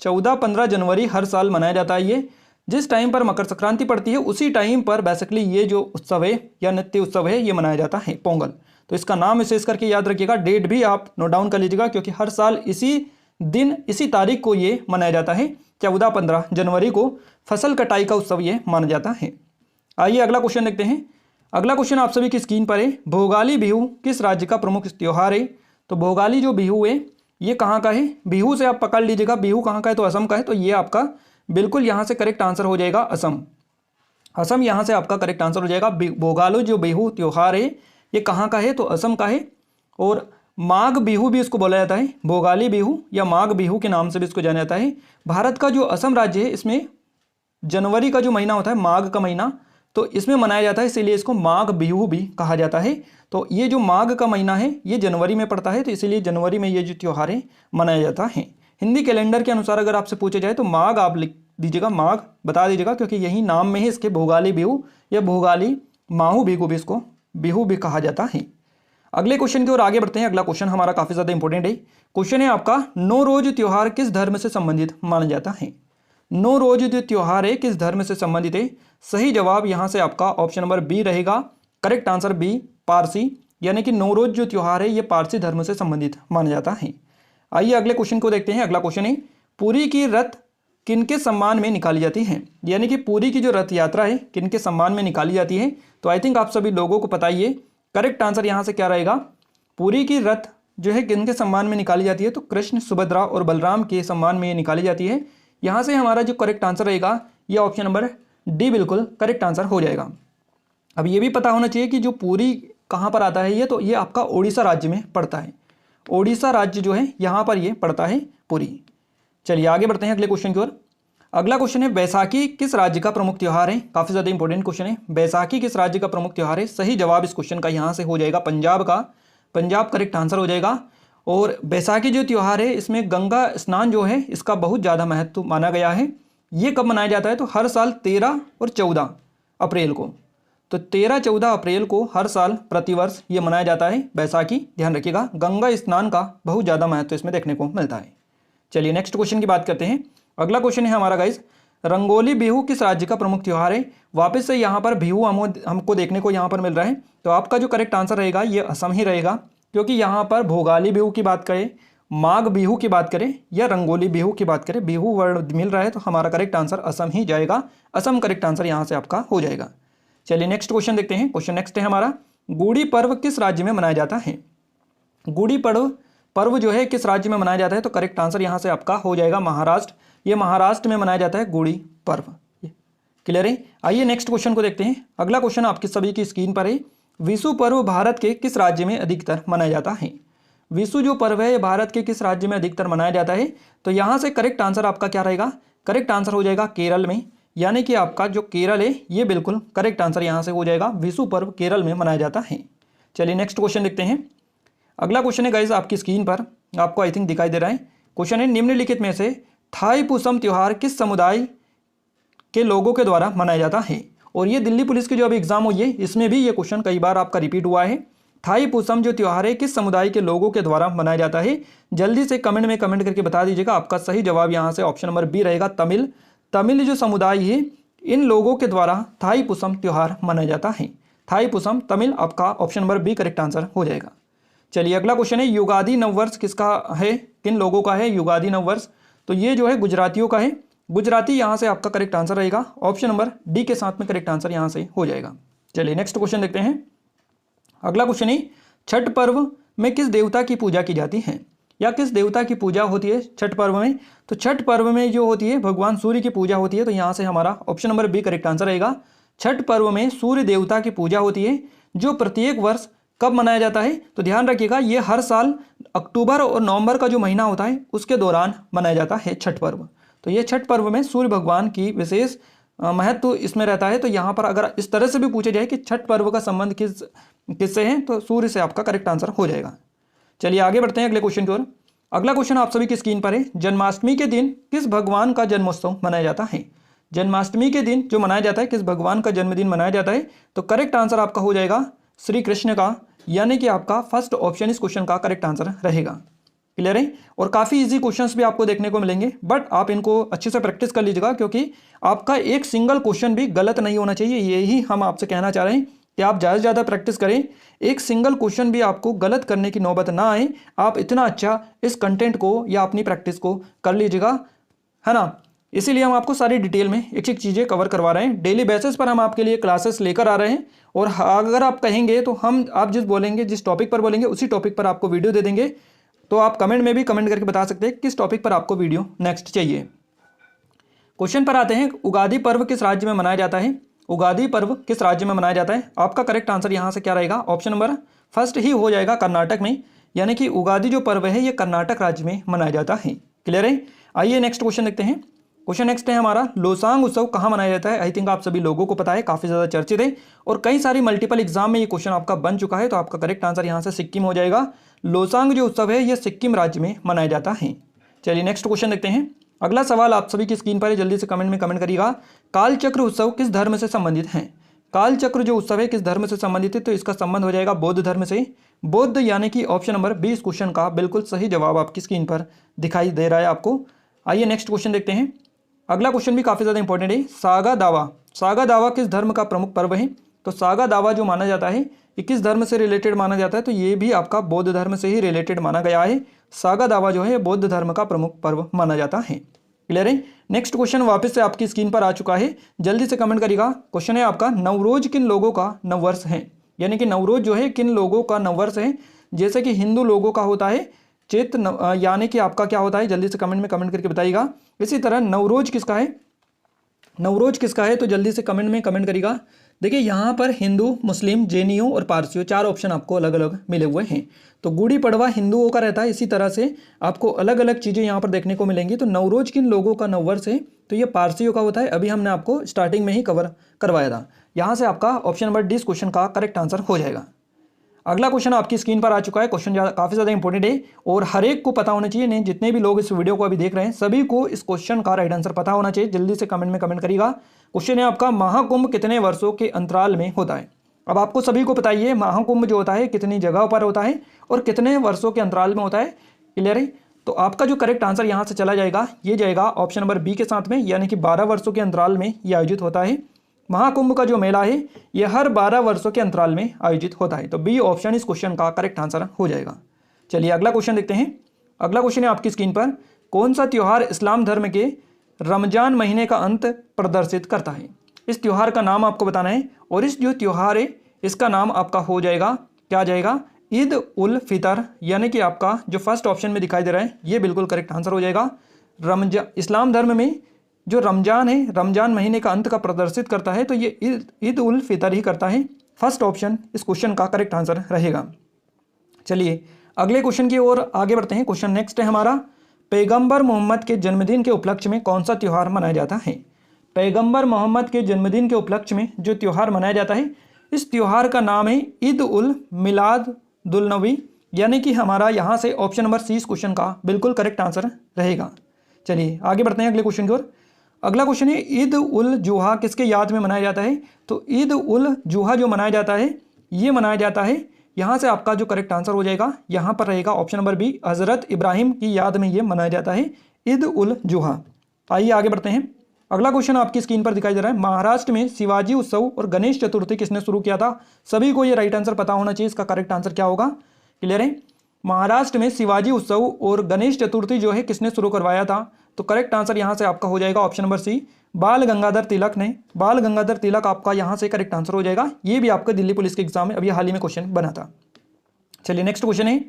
14-15 जनवरी हर साल मनाया जाता है। ये जिस टाइम पर मकर संक्रांति पड़ती है उसी टाइम पर बेसिकली ये जो उत्सव है या नृत्य उत्सव है ये मनाया जाता है पोंगल। तो इसका नाम विशेष करके याद रखिएगा, डेट भी आप नोट डाउन कर लीजिएगा क्योंकि हर साल इसी दिन इसी तारीख को ये मनाया जाता है। 14-15 जनवरी को फसल कटाई का उत्सव ये माना जाता है। आइए अगला क्वेश्चन देखते हैं। अगला क्वेश्चन आप सभी की स्क्रीन पर है, भोगाली बिहू किस राज्य का प्रमुख त्यौहार है? तो भोगाली जो बिहू है ये कहाँ का है? बिहू से आप पकड़ लीजिएगा, बिहू कहाँ का है? तो असम का है। तो ये आपका बिल्कुल यहाँ से करेक्ट आंसर हो जाएगा असम। असम यहाँ से आपका करेक्ट आंसर हो जाएगा। भोगाली जो बिहू त्यौहार है ये कहाँ का है? तो असम का है। और माघ बिहू भी इसको बोला जाता है, भोगाली बिहू या माघ बिहू के नाम से भी इसको जाना जाता है। भारत का जो असम राज्य है इसमें जनवरी का जो महीना होता है, माघ का महीना, तो इसमें मनाया जाता है, इसीलिए इसको माघ बिहू भी कहा जाता है। तो ये जो माघ का महीना है ये जनवरी में पड़ता है, तो इसीलिए जनवरी में ये जो त्यौहार है मनाया जाता है। हिंदी कैलेंडर के अनुसार अगर आपसे पूछा जाए तो माघ आप लिख दीजिएगा, माघ बता दीजिएगा, क्योंकि यही नाम में ही इसके भोगाली बिहू या भोगाली माहू बिहू भी इसको बिहू भी कहा जाता है। अगले क्वेश्चन की ओर आगे बढ़ते हैं। अगला क्वेश्चन हमारा काफी ज्यादा इंपॉर्टेंट है। क्वेश्चन है आपका, नौरोज त्योहार किस धर्म से संबंधित माना जाता है? नौरोज जो त्योहार है किस धर्म से संबंधित है? सही जवाब यहां से आपका ऑप्शन नंबर बी रहेगा। करेक्ट आंसर बी, पारसी, यानी कि नौरोज जो त्योहार है ये पारसी धर्म से संबंधित माना जाता है। आइए अगले क्वेश्चन को देखते हैं। अगला क्वेश्चन है, पुरी की रथ किनके सम्मान में निकाली जाती है? यानी कि पुरी की जो रथ यात्रा है किनके सम्मान में निकाली जाती है? तो आई थिंक आप सभी लोगों को पता ही है। करेक्ट आंसर यहां से क्या रहेगा? पुरी की रथ जो है किनके सम्मान में निकाली जाती है? तो कृष्ण, सुभद्रा और बलराम के सम्मान में ये निकाली जाती है। यहां से हमारा जो करेक्ट आंसर रहेगा ये ऑप्शन नंबर डी बिल्कुल करेक्ट आंसर हो जाएगा। अब ये भी पता होना चाहिए कि जो पुरी कहाँ पर आता है, ये तो ये आपका ओडिशा राज्य में पड़ता है। ओडिशा राज्य जो है यहाँ पर ये पड़ता है पुरी। चलिए आगे बढ़ते हैं अगले क्वेश्चन की ओर। अगला क्वेश्चन है, बैसाखी किस राज्य का प्रमुख त्यौहार है? काफी ज्यादा इंपॉर्टेंट क्वेश्चन है। बैसाखी किस राज्य का प्रमुख त्यौहार है? सही जवाब इस क्वेश्चन का यहाँ से हो जाएगा पंजाब का। पंजाब करेक्ट आंसर हो जाएगा। और बैसाखी जो त्यौहार है इसमें गंगा स्नान जो है इसका बहुत ज़्यादा महत्व माना गया है। ये कब मनाया जाता है? तो हर साल 13 और 14 अप्रैल को। तो 13-14 अप्रैल को हर साल प्रतिवर्ष ये मनाया जाता है बैसाखी। ध्यान रखिएगा, गंगा स्नान का बहुत ज़्यादा महत्व इसमें देखने को मिलता है। चलिए नेक्स्ट क्वेश्चन की बात करते हैं। अगला क्वेश्चन है हमारा गाइस, रंगोली बिहू किस राज्य का प्रमुख त्यौहार है? वापस से यहाँ पर बिहू हमको देखने को यहाँ पर मिल रहा है। तो आपका जो करेक्ट आंसर रहेगा ये असम ही रहेगा, क्योंकि यहाँ पर भोगाली बिहू की बात करें, माघ बिहू की बात करें या रंगोली बिहू की बात करें, बिहू वर्ड मिल रहा है, तो हमारा करेक्ट आंसर असम ही जाएगा। असम करेक्ट आंसर यहाँ से आपका हो जाएगा। चलिए नेक्स्ट क्वेश्चन देखते हैं। क्वेश्चन नेक्स्ट है हमारा, गुड़ी पर्व किस राज्य में मनाया जाता है? गुड़ी पर्व जो है किस राज्य में मनाया जाता है? तो करेक्ट आंसर यहाँ से आपका हो जाएगा महाराष्ट्र। ये महाराष्ट्र में मनाया जाता है गुड़ी पर्व। क्लियर है? आइए नेक्स्ट क्वेश्चन को देखते हैं। अगला क्वेश्चन आपकी सभी की स्क्रीन पर है, विशु पर्व भारत के किस राज्य में अधिकतर मनाया जाता है? विशु जो पर्व है भारत के किस राज्य में अधिकतर मनाया जाता है? तो यहाँ से करेक्ट आंसर आपका क्या रहेगा? करेक्ट आंसर हो जाएगा केरल में, यानी कि आपका जो केरल है ये बिल्कुल करेक्ट आंसर यहाँ से हो जाएगा। विशु पर्व केरल में मनाया जाता है। चलिए नेक्स्ट क्वेश्चन देखते हैं। अगला क्वेश्चन है गाइस आपकी स्क्रीन पर, आपको आई थिंक दिखाई दे रहा है। क्वेश्चन है, निम्नलिखित में से थाई पुसम त्योहार किस समुदाय के लोगों के द्वारा मनाया जाता है? और ये दिल्ली पुलिस की जो अभी एग्जाम हुई है इसमें भी ये क्वेश्चन कई बार आपका रिपीट हुआ है। थाई पुसम जो त्योहार है किस समुदाय के लोगों के द्वारा मनाया जाता है? जल्दी से कमेंट में कमेंट करके बता दीजिएगा। आपका सही जवाब यहाँ से ऑप्शन नंबर बी रहेगा, तमिल। तमिल जो समुदाय है इन लोगों के द्वारा थाई पुसम त्योहार मनाया जाता है। थाई पुसम तमिल, आपका option number B correct answer हो जाएगा। चलिए अगला क्वेश्चन है, युगादि नववर्ष किसका है, किन लोगों का है युगादि नववर्ष? तो ये जो है गुजरातियों का है। गुजराती यहाँ से आपका करेक्ट आंसर रहेगा, ऑप्शन नंबर डी के साथ में करेक्ट आंसर यहाँ से हो जाएगा। चलिए नेक्स्ट क्वेश्चन देखते हैं। अगला क्वेश्चन है, छठ पर्व में किस देवता की पूजा की जाती है या किस देवता की पूजा होती है छठ पर्व में? तो छठ पर्व में जो होती है भगवान सूर्य की पूजा होती है। तो यहाँ से हमारा option number B correct answer रहेगा। छठ पर्व में सूर्य देवता की पूजा होती है, जो प्रत्येक वर्ष कब मनाया जाता है? तो ध्यान रखिएगा, ये हर साल अक्टूबर और नवंबर का जो महीना होता है उसके दौरान मनाया जाता है छठ पर्व। तो ये छठ पर्व में सूर्य भगवान की विशेष महत्व इसमें रहता है। तो यहाँ पर अगर इस तरह से भी पूछा जाए कि छठ पर्व का संबंध किससे है, तो सूर्य से आपका करेक्ट आंसर हो जाएगा। चलिए आगे बढ़ते हैं अगले क्वेश्चन की ओर। अगला क्वेश्चन आप सभी की स्क्रीन पर है, जन्माष्टमी के दिन किस भगवान का जन्मोत्सव मनाया जाता है? जन्माष्टमी के दिन जो मनाया जाता है किस भगवान का जन्मदिन मनाया जाता है? तो करेक्ट आंसर आपका हो जाएगा श्री कृष्ण का, यानी कि आपका फर्स्ट ऑप्शन इस क्वेश्चन का करेक्ट आंसर रहेगा। क्लियर है? और काफ़ी इजी क्वेश्चंस भी आपको देखने को मिलेंगे, बट आप इनको अच्छे से प्रैक्टिस कर लीजिएगा, क्योंकि आपका एक सिंगल क्वेश्चन भी गलत नहीं होना चाहिए। यही हम आपसे कहना चाह रहे हैं कि आप ज़्यादा से ज़्यादा प्रैक्टिस करें, एक सिंगल क्वेश्चन भी आपको गलत करने की नौबत ना आए। आप इतना अच्छा इस कंटेंट को या अपनी प्रैक्टिस को कर लीजिएगा, है ना। इसीलिए हम आपको सारी डिटेल में एक एक चीज़ें कवर करवा रहे हैं। डेली बेसिस पर हम आपके लिए क्लासेस लेकर आ रहे हैं, और अगर आप कहेंगे तो हम आप जिस टॉपिक पर बोलेंगे उसी टॉपिक पर आपको वीडियो दे देंगे। तो आप कमेंट में भी कमेंट करके बता सकते हैं किस टॉपिक पर आपको वीडियो नेक्स्ट चाहिए। क्वेश्चन पर आते हैं, उगादि पर्व किस राज्य में मनाया जाता है? उगादि पर्व किस राज्य में मनाया जाता है? आपका करेक्ट आंसर यहाँ से क्या रहेगा? ऑप्शन नंबर फर्स्ट ही हो जाएगा, कर्नाटक में। यानी कि उगादि जो पर्व है ये कर्नाटक राज्य में मनाया जाता है। क्लियर है? आइए नेक्स्ट क्वेश्चन देखते हैं। क्वेश्चन नेक्स्ट है हमारा, लोसांग उत्सव कहाँ मनाया जाता है? आई थिंक आप सभी लोगों को पता है, काफ़ी ज़्यादा चर्चित है और कई सारी मल्टीपल एग्जाम में ये क्वेश्चन आपका बन चुका है। तो आपका करेक्ट आंसर यहाँ से सिक्किम हो जाएगा। लोसांग जो उत्सव है ये सिक्किम राज्य में मनाया जाता है। चलिए नेक्स्ट क्वेश्चन देखते हैं। अगला सवाल आप सभी की स्क्रीन पर है, जल्दी से कमेंट में कमेंट करिएगा। कालचक्र उत्सव किस धर्म से संबंधित है? कालचक्र जो उत्सव है किस धर्म से संबंधित है? तो इसका संबंध हो जाएगा बौद्ध धर्म से। बौद्ध यानी कि ऑप्शन नंबर 20 क्वेश्चन का बिल्कुल सही जवाब आपकी स्क्रीन पर दिखाई दे रहा है आपको। आइए नेक्स्ट क्वेश्चन देखते हैं। अगला क्वेश्चन भी काफ़ी ज़्यादा इंपॉर्टेंट है। सागा दावा, सागा दावा किस धर्म का प्रमुख पर्व है? तो सागा दावा जो माना जाता है ये किस धर्म से रिलेटेड माना जाता है? तो ये भी आपका बौद्ध धर्म से ही रिलेटेड माना गया है। सागा दावा जो है बौद्ध धर्म का प्रमुख पर्व माना जाता है। क्लियर है? नेक्स्ट क्वेश्चन वापस से आपकी स्क्रीन पर आ चुका है, जल्दी से कमेंट करिएगा। क्वेश्चन है आपका, नवरोज किन लोगों का नववर्ष है? यानी कि नवरोज जो है किन लोगों का नववर्ष है? जैसे कि हिंदू लोगों का होता है चैत्र, यानी कि आपका क्या होता है? जल्दी से कमेंट में कमेंट करके बताइएगा। इसी तरह नवरोज किसका है? नवरोज किसका है? तो जल्दी से कमेंट में कमेंट करिएगा। देखिए यहाँ पर हिंदू, मुस्लिम, जैनियों और पारसियों 4 ऑप्शन आपको अलग अलग मिले हुए हैं। तो गुड़ी पड़वा हिंदुओं का रहता है, इसी तरह से आपको अलग अलग चीज़ें यहाँ पर देखने को मिलेंगी। तो नवरोज किन लोगों का नववर्ष है? तो ये पारसियों का होता है। अभी हमने आपको स्टार्टिंग में ही कवर करवाया था। यहाँ से आपका ऑप्शन नंबर 20 क्वेश्चन का करेक्ट आंसर हो जाएगा। अगला क्वेश्चन आपकी स्क्रीन पर आ चुका है। क्वेश्चन काफ़ी ज़्यादा इंपॉर्टेंट है और हर एक को पता होना चाहिए। नहीं, जितने भी लोग इस वीडियो को अभी देख रहे हैं सभी को इस क्वेश्चन का राइट आंसर पता होना चाहिए। जल्दी से कमेंट में कमेंट करिएगा। क्वेश्चन है आपका, महाकुंभ कितने वर्षों के अंतराल में होता है? अब आपको सभी को बताइए महाकुंभ जो होता है कितनी जगह पर होता है और कितने वर्षों के अंतराल में होता है। क्लियर है? तो आपका जो करेक्ट आंसर यहाँ से चला जाएगा, ये जाएगा ऑप्शन नंबर बी के साथ में, यानी कि 12 वर्षों के अंतराल में ये आयोजित होता है। महाकुंभ का जो मेला है यह हर 12 वर्षों के अंतराल में आयोजित होता है। तो बी ऑप्शन इस क्वेश्चन का करेक्ट आंसर हो जाएगा। चलिए अगला क्वेश्चन देखते हैं। अगला क्वेश्चन है आपकी स्क्रीन पर, कौन सा त्यौहार इस्लाम धर्म के रमजान महीने का अंत प्रदर्शित करता है? इस त्यौहार का नाम आपको बताना है और इस जो त्यौहार है इसका नाम आपका हो जाएगा, क्या जाएगा? ईद उल फितर, यानी कि आपका जो फर्स्ट ऑप्शन में दिखाई दे रहा है ये बिल्कुल करेक्ट आंसर हो जाएगा। इस्लाम धर्म में जो रमजान है, रमजान महीने का अंत का प्रदर्शित करता है, तो ये ईद उल फितर ही करता है। फर्स्ट ऑप्शन इस क्वेश्चन का करेक्ट आंसर रहेगा। चलिए अगले क्वेश्चन की ओर आगे बढ़ते हैं। क्वेश्चन नेक्स्ट है हमारा, पैगंबर मोहम्मद के जन्मदिन के उपलक्ष्य में कौन सा त्यौहार मनाया जाता है? पैगंबर मोहम्मद के जन्मदिन के उपलक्ष्य में जो त्यौहार मनाया जाता है इस त्यौहार का नाम है ईद उल मिलाद दुल नबी, यानी कि हमारा यहाँ से ऑप्शन नंबर सी इस क्वेश्चन का बिल्कुल करेक्ट आंसर रहेगा। चलिए आगे बढ़ते हैं अगले क्वेश्चन की ओर। अगला क्वेश्चन है, ईद उल जुहा किसके याद में मनाया जाता है? तो ईद उल जुहा जो मनाया जाता है ये मनाया जाता है, यहाँ से आपका जो करेक्ट आंसर हो जाएगा यहाँ पर रहेगा ऑप्शन नंबर बी, हज़रत इब्राहिम की याद में ये मनाया जाता है ईद उल जुहा। आइए आगे बढ़ते हैं। अगला क्वेश्चन आपकी स्क्रीन पर दिखाई दे रहा है, महाराष्ट्र में शिवाजी उत्सव और गणेश चतुर्थी किसने शुरू किया था? सभी को ये राइट आंसर पता होना चाहिए, इसका करेक्ट आंसर क्या होगा? क्लियर है? महाराष्ट्र में शिवाजी उत्सव और गणेश चतुर्थी जो है किसने शुरू करवाया था? तो करेक्ट आंसर यहाँ से आपका हो जाएगा ऑप्शन नंबर सी, बाल गंगाधर तिलक ने। बाल गंगाधर तिलक आपका यहाँ से करेक्ट आंसर हो जाएगा। ये भी आपका दिल्ली पुलिस के एग्जाम में अभी हाल ही में क्वेश्चन बना था। चलिए नेक्स्ट क्वेश्चन है,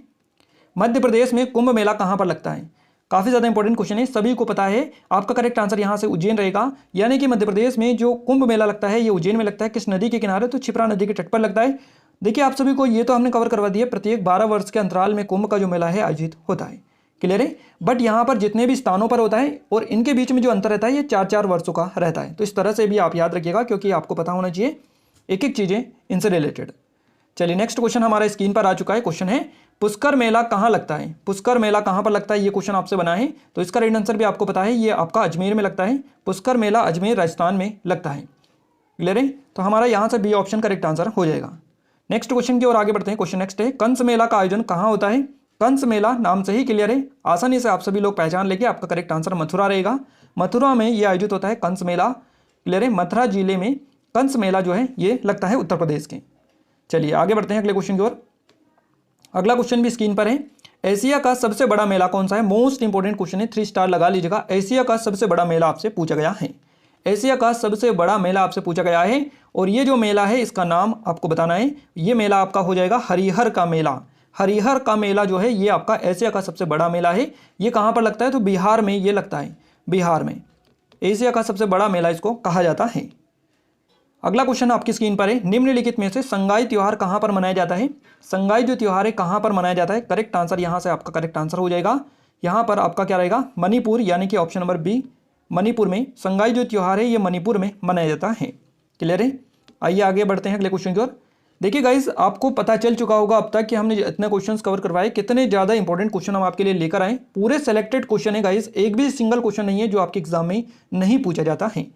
मध्य प्रदेश में कुंभ मेला कहाँ पर लगता है? काफ़ी ज़्यादा इंपॉर्टेंट क्वेश्चन है, सभी को पता है। आपका करेक्ट आंसर यहाँ से उज्जैन रहेगा, यानी कि मध्य प्रदेश में जो कुंभ मेला लगता है ये उज्जैन में लगता है। किस नदी के किनारे? तो क्षिप्रा नदी के तट पर लगता है। देखिए आप सभी को ये तो हमने कवर करवा दिया, प्रत्येक 12 वर्ष के अंतराल में कुंभ का जो मेला है आयोजित होता है। क्लियर है? बट यहाँ पर जितने भी स्थानों पर होता है और इनके बीच में जो अंतर रहता है ये 4-4 वर्षों का रहता है। तो इस तरह से भी आप याद रखिएगा, क्योंकि आपको पता होना चाहिए एक एक चीज़ें इनसे रिलेटेड। चलिए नेक्स्ट क्वेश्चन हमारा स्क्रीन पर आ चुका है। क्वेश्चन है, पुष्कर मेला कहाँ लगता है? पुष्कर मेला कहाँ पर लगता है ये क्वेश्चन आपसे बना है, तो इसका राइट आंसर भी आपको पता है, ये आपका अजमेर में लगता है। पुष्कर मेला अजमेर राजस्थान में लगता है। क्लियर है? तो हमारा यहाँ से बी ऑप्शन करेक्ट आंसर हो जाएगा। नेक्स्ट क्वेश्चन की ओर आगे बढ़ते हैं। क्वेश्चन नेक्स्ट है, कंस मेला का आयोजन कहाँ होता है? कंस मेला नाम से ही क्लियर है, आसानी से आप सभी लोग पहचान लेंगे। आपका करेक्ट आंसर मथुरा रहेगा। मथुरा में ये आयोजित होता है कंस मेला। क्लियर है? मथुरा जिले में कंस मेला जो है ये लगता है उत्तर प्रदेश के। चलिए आगे बढ़ते हैं अगले क्वेश्चन की ओर। अगला क्वेश्चन भी स्क्रीन पर है, एशिया का सबसे बड़ा मेला कौन सा है? मोस्ट इंपोर्टेंट क्वेश्चन है, 3 स्टार लगा लीजिएगा। एशिया का सबसे बड़ा मेला आपसे पूछा गया है। एशिया का सबसे बड़ा मेला आपसे पूछा गया है और ये जो मेला है इसका नाम आपको बताना है। ये मेला आपका हो जाएगा हरिहर का मेला। हरिहर का मेला जो है ये आपका एशिया का सबसे बड़ा मेला है। ये कहाँ पर लगता है? तो बिहार में ये लगता है, बिहार में। एशिया का सबसे बड़ा मेला इसको कहा जाता है। अगला क्वेश्चन आपकी स्क्रीन पर है, निम्नलिखित में से संगाई त्योहार कहाँ पर मनाया जाता है? संगाई जो त्योहार है कहाँ पर मनाया जाता है? करेक्ट आंसर यहाँ से आपका करेक्ट आंसर हो जाएगा। यहाँ पर आपका क्या रहेगा? मणिपुर, यानी कि ऑप्शन नंबर बी, मणिपुर में संगाई जो त्योहार है ये मणिपुर में मनाया जाता है। क्लियर है? आइए आगे बढ़ते हैं अगले क्वेश्चन की ओर। देखिए गाइज, आपको पता चल चुका होगा अब तक कि हमने इतने क्वेश्चंस कवर करवाए, कितने ज़्यादा इंपॉर्टेंट क्वेश्चन हम आपके लिए लेकर आए। पूरे सेलेक्टेड क्वेश्चन है गाइज, एक भी सिंगल क्वेश्चन नहीं है जो आपके एग्जाम में नहीं पूछा जाता है।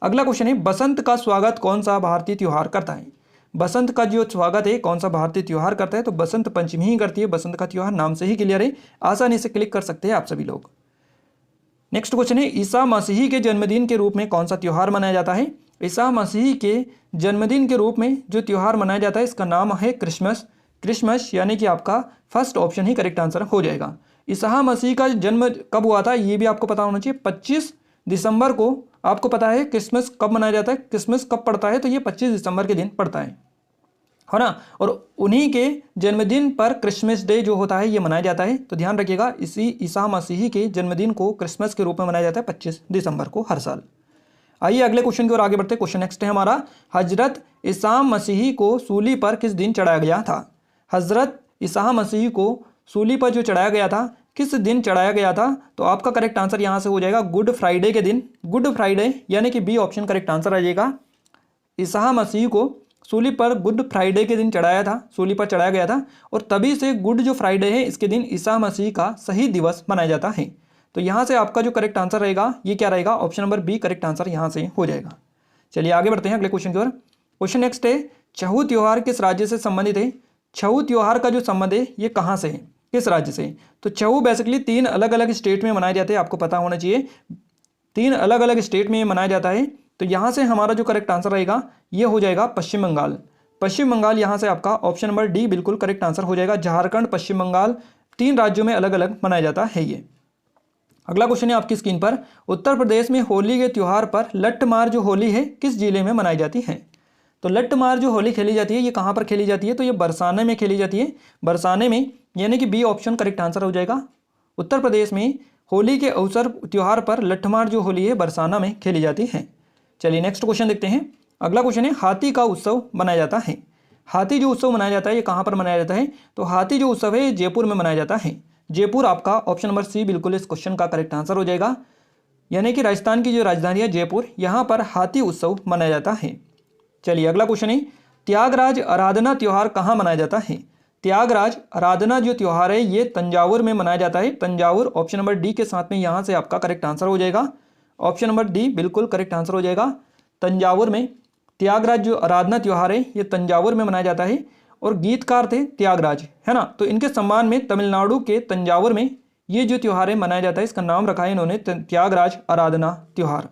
अगला क्वेश्चन है, बसंत का स्वागत कौन सा भारतीय त्योहार करता है? बसंत का जो स्वागत है कौन सा भारतीय त्योहार करता है? तो बसंत पंचमी ही करती है। बसंत का त्योहार नाम से ही क्लियर है, आसानी से क्लिक कर सकते हैं आप सभी लोग। नेक्स्ट क्वेश्चन है, ईसा मसीह के जन्मदिन के रूप में कौन सा त्योहार मनाया जाता है? ईसा मसीह के जन्मदिन के रूप में जो त्योहार मनाया जाता है इसका नाम है क्रिसमस। क्रिसमस यानी कि आपका फर्स्ट ऑप्शन ही करेक्ट आंसर हो जाएगा। ईसा मसीह का जन्म कब हुआ था ये भी आपको पता होना चाहिए। 25 दिसंबर को आपको पता है क्रिसमस कब मनाया जाता है? क्रिसमस कब पड़ता है? तो ये 25 दिसंबर के दिन पड़ता है ना। और उन्हीं के जन्मदिन पर क्रिसमस डे जो होता है ये मनाया जाता है। तो ध्यान रखिएगा, इसी ईसा मसीह के जन्मदिन को क्रिसमस के रूप में मनाया जाता है 25 दिसंबर को हर साल। आइए अगले क्वेश्चन की ओर आगे बढ़ते हैं। क्वेश्चन नेक्स्ट है हमारा, हजरत ईसा मसीह को सूली पर किस दिन चढ़ाया गया था? हजरत ईसा मसीह को सूली पर जो चढ़ाया गया था किस दिन चढ़ाया गया था? तो आपका करेक्ट आंसर यहाँ से हो जाएगा गुड फ्राइडे के दिन। गुड फ्राइडे यानी कि बी ऑप्शन करेक्ट आंसर आ जाएगा। ईसा मसीह को सूली पर गुड फ्राइडे के दिन चढ़ाया था, सूली पर चढ़ाया गया था, और तभी से गुड जो फ्राइडे है इसके दिन ईसा मसीह का शहीद दिवस मनाया जाता है। तो यहाँ से आपका जो करेक्ट आंसर रहेगा ये क्या रहेगा? Option number B correct answer यहाँ से हो जाएगा। चलिए आगे बढ़ते हैं अगले क्वेश्चन की ओर। क्वेश्चन नेक्स्ट है, छऊ त्योहार किस राज्य से संबंधित है? छऊ त्योहार का जो संबंध है ये कहाँ से है, किस राज्य से? तो छऊ बेसिकली 3 अलग अलग स्टेट में मनाए जाते हैं, आपको पता होना चाहिए। 3 अलग अलग स्टेट में ये मनाया जाता है। तो यहाँ से हमारा जो करेक्ट आंसर रहेगा ये हो जाएगा पश्चिम बंगाल। पश्चिम बंगाल यहाँ से आपका ऑप्शन नंबर डी बिल्कुल करेक्ट आंसर हो जाएगा। झारखंड, पश्चिम बंगाल 3 राज्यों में अलग अलग मनाया जाता है ये। अगला क्वेश्चन है आपकी स्क्रीन पर, उत्तर प्रदेश में होली के त्यौहार पर लट्ठमार जो होली है किस जिले में मनाई जाती है? तो लट्ठमार जो होली खेली जाती है ये कहाँ पर खेली जाती है? तो ये बरसाने में खेली जाती है, बरसाने में, यानी कि बी ऑप्शन करेक्ट आंसर हो जाएगा। उत्तर प्रदेश में होली के अवसर त्यौहार पर लट्ठमार जो होली है बरसाना में खेली जाती है। चलिए नेक्स्ट क्वेश्चन देखते हैं। अगला क्वेश्चन है, हाथी का उत्सव मनाया जाता है। हाथी जो उत्सव मनाया जाता है ये कहाँ पर मनाया जाता है? तो हाथी जो उत्सव है जयपुर में मनाया जाता है। जयपुर आपका ऑप्शन नंबर सी बिल्कुल इस क्वेश्चन का करेक्ट आंसर हो जाएगा। यानी कि राजस्थान की जो राजधानी है जयपुर, यहाँ पर हाथी उत्सव मनाया जाता है। चलिए अगला क्वेश्चन है, त्यागराज आराधना त्यौहार कहाँ मनाया जाता है? त्यागराज आराधना जो त्यौहार है ये तंजावुर में मनाया जाता है। तंजावुर ऑप्शन नंबर डी के साथ में यहाँ से आपका करेक्ट आंसर हो जाएगा। ऑप्शन नंबर डी बिल्कुल करेक्ट आंसर हो जाएगा। तंजावुर में त्यागराज जो आराधना त्यौहार है ये तंजावुर में मनाया जाता है, और गीतकार थे त्यागराज, है ना। तो इनके सम्मान में तमिलनाडु के तंजावुर में ये जो त्यौहार है मनाया जाता है, इसका नाम रखा है इन्होंने त्यागराज आराधना त्यौहार।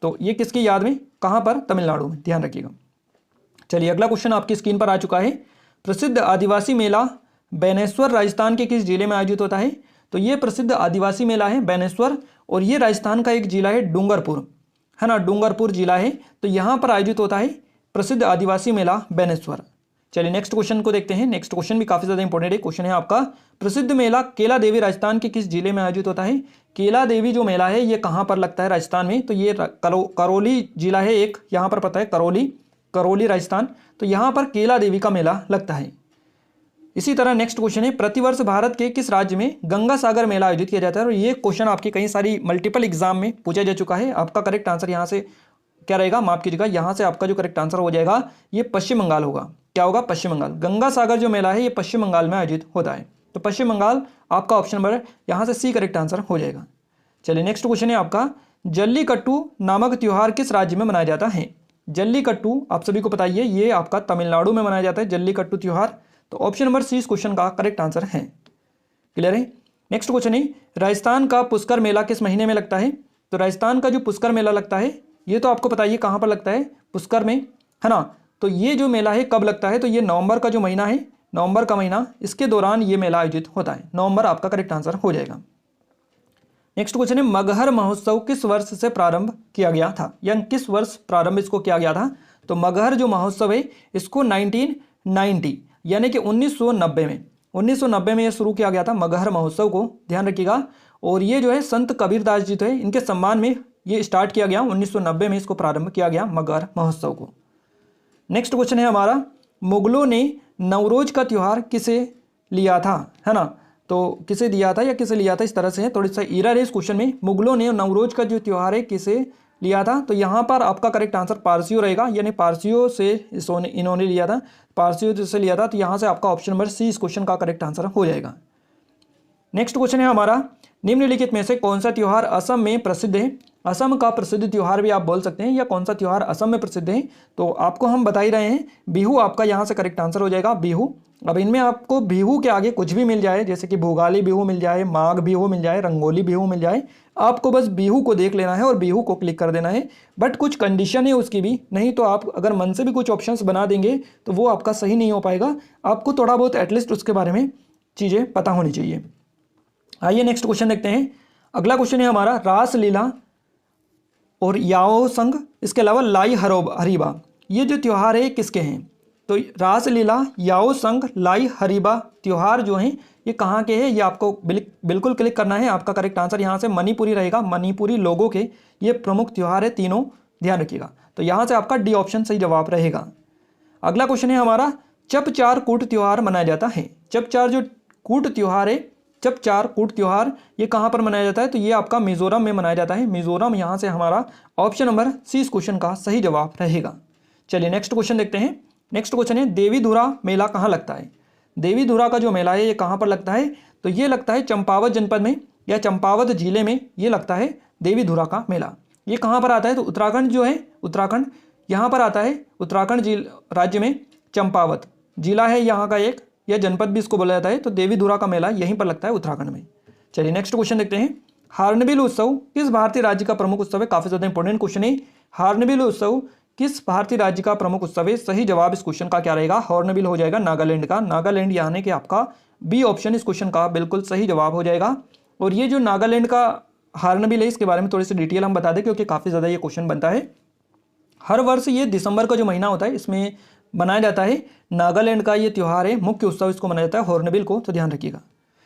तो ये किसकी याद में, कहाँ पर? तमिलनाडु में, ध्यान रखिएगा। चलिए अगला क्वेश्चन आपकी स्क्रीन पर आ चुका है, प्रसिद्ध आदिवासी मेला बेनेश्वर राजस्थान के किस जिले में आयोजित होता है? तो ये प्रसिद्ध आदिवासी मेला है बेनेश्वर, और ये राजस्थान का एक जिला है डूंगरपुर, है ना, डूंगरपुर जिला है। तो यहाँ पर आयोजित होता है प्रसिद्ध आदिवासी मेला बेनेश्वर। चलिए नेक्स्ट क्वेश्चन को देखते हैं। नेक्स्ट क्वेश्चन भी काफी ज्यादा इंपॉर्टेंट है। क्वेश्चन है आपका, प्रसिद्ध मेला केला देवी राजस्थान के किस जिले में आयोजित होता है? केला देवी जो मेला है ये कहाँ पर लगता है राजस्थान में? तो ये करौली जिला है एक, यहाँ पर पता है करौली राजस्थान। तो यहाँ पर केला देवी का मेला लगता है। इसी तरह नेक्स्ट क्वेश्चन है, प्रतिवर्ष भारत के किस राज्य में गंगा सागर मेला आयोजित किया जाता है? और ये क्वेश्चन आपकी कई सारी मल्टीपल एग्जाम में पूछा जा चुका है। आपका करेक्ट आंसर यहाँ से क्या रहेगा, माफ कीजिएगा, यहाँ से आपका जो करेक्ट आंसर हो जाएगा ये पश्चिम बंगाल होगा। क्या होगा? पश्चिम बंगाल। गंगा सागर जो मेला है ये पश्चिम बंगाल में आयोजित होता है। तो पश्चिम बंगाल आपका ऑप्शन नंबर यहाँ से सी करेक्ट आंसर हो जाएगा। चलिए नेक्स्ट क्वेश्चन है आपका, जल्लीकट्टू नामक त्यौहार किस राज्य में मनाया जाता है? जल्लीकट्टू आप सभी को बताइए ये आपका तमिलनाडु में मनाया जाता है जल्लीकट्टू त्यौहार। तो ऑप्शन नंबर सी इस क्वेश्चन का करेक्ट आंसर है। क्लियर है? नेक्स्ट क्वेश्चन है, राजस्थान का पुष्कर मेला किस महीने में लगता है? तो राजस्थान का जो पुष्कर मेला लगता है ये तो आपको बताइए कहाँ पर लगता है, पुष्कर में, है ना। तो ये जो मेला है कब लगता है? तो ये नवंबर का जो महीना है, नवंबर का महीना, इसके दौरान ये मेला आयोजित होता है। नवंबर आपका करेक्ट आंसर हो जाएगा। नेक्स्ट क्वेश्चन है, मगहर महोत्सव किस वर्ष से प्रारंभ किया गया था, या किस वर्ष प्रारंभ इसको किया गया था? तो मगहर जो महोत्सव है इसको 1990 यानी कि 1990 में 1990 में ये शुरू किया गया था मगहर महोत्सव को, ध्यान रखिएगा। और ये जो है संत कबीरदास जी थे, इनके सम्मान में ये स्टार्ट किया गया, 1990 में इसको प्रारंभ किया गया मगहर महोत्सव को। नेक्स्ट क्वेश्चन है हमारा, मुगलों ने नवरोज का त्यौहार किसे लिया था, है ना। तो किसे दिया था या किसे लिया था, इस तरह से है, थोड़ी सा एरर है इस क्वेश्चन में। मुगलों ने नवरोज का जो त्यौहार है किसे लिया था, तो यहाँ पर आपका करेक्ट आंसर पारसियों रहेगा, यानी पारसियों से इन्होंने लिया था, पारसियों से लिया था। तो यहाँ से आपका ऑप्शन नंबर सी इस क्वेश्चन का करेक्ट आंसर हो जाएगा। नेक्स्ट क्वेश्चन है हमारा, निम्नलिखित में से कौन सा त्यौहार असम में प्रसिद्ध है। असम का प्रसिद्ध त्यौहार भी आप बोल सकते हैं, या कौन सा त्यौहार असम में प्रसिद्ध है, तो आपको हम बता ही रहे हैं, बिहू आपका यहाँ से करेक्ट आंसर हो जाएगा, बिहू। अब इनमें आपको बिहू के आगे कुछ भी मिल जाए, जैसे कि भोगाली बिहू मिल जाए, माघ बिहू मिल जाए, रंगोली बिहू मिल जाए, आपको बस बिहू को देख लेना है और बिहू को क्लिक कर देना है। बट कुछ कंडीशन है उसकी भी, नहीं तो आप अगर मन से भी कुछ ऑप्शंस बना देंगे तो वो आपका सही नहीं हो पाएगा। आपको थोड़ा बहुत एटलीस्ट उसके बारे में चीज़ें पता होनी चाहिए। आइए नेक्स्ट क्वेश्चन देखते हैं। अगला क्वेश्चन है हमारा, रासलीला और याओ संग, इसके अलावा लाई हरीबा, ये जो त्यौहार है किसके हैं। तो रासलीला, याओ संग, लाई हरीबा त्यौहार जो हैं ये कहाँ के हैं, ये आपको बिल्कुल क्लिक करना है। आपका करेक्ट आंसर यहाँ से मणिपुरी रहेगा, मणिपुरी लोगों के ये प्रमुख त्यौहार है तीनों, ध्यान रखिएगा। तो यहाँ से आपका डी ऑप्शन सही जवाब रहेगा। अगला क्वेश्चन है हमारा, चपचार कूट त्यौहार मनाया जाता है। चपचार जो कूट त्यौहार है, चपचार कूट त्यौहार ये कहाँ पर मनाया जाता है, तो ये आपका मिजोरम में मनाया जाता है, मिजोरम। यहाँ से हमारा ऑप्शन नंबर सी इस क्वेश्चन का सही जवाब रहेगा। चलिए नेक्स्ट क्वेश्चन देखते हैं। नेक्स्ट क्वेश्चन है, देवीधुरा मेला कहाँ लगता है। देवीधुरा का जो मेला है ये कहाँ पर लगता है, तो ये लगता है चंपावत जनपद में या चंपावत जिले में ये लगता है देवीधुरा का मेला। ये कहाँ पर आता है, तो उत्तराखंड जो है, उत्तराखंड यहाँ पर आता है, उत्तराखंड राज्य में चंपावत जिला है यहाँ का एक, या जनपद भी इसको बोला जाता है। तो देवीधुरा का मेला यहीं पर लगता है उत्तराखंड में। चलिए नेक्स्ट क्वेश्चन देखते हैं। हार्नबिल उत्सव किस भारतीय राज्य का प्रमुख उत्सव है, काफी ज्यादा इंपॉर्टेंट क्वेश्चन है। हार्नबिल उत्सव किस भारतीय राज्य का प्रमुख उत्सव है, सही जवाब इस क्वेश्चन का क्या रहेगा, हॉर्नबिल हो जाएगा नागालैंड का। नागालैंड यानी कि आपका बी ऑप्शन इस क्वेश्चन का बिल्कुल सही जवाब हो जाएगा। और ये जो नागालैंड का हार्नबिल है इसके बारे में थोड़ी सी डिटेल हम बता दें, क्योंकि काफी ज्यादा ये क्वेश्चन बनता है। हर वर्ष ये दिसंबर का जो महीना होता है इसमें मनाया जाता है, नागालैंड का ये त्यौहार है, मुख्य उत्सव इसको मनाया जाता है हॉर्नबिल को, तो ध्यान रखिएगा।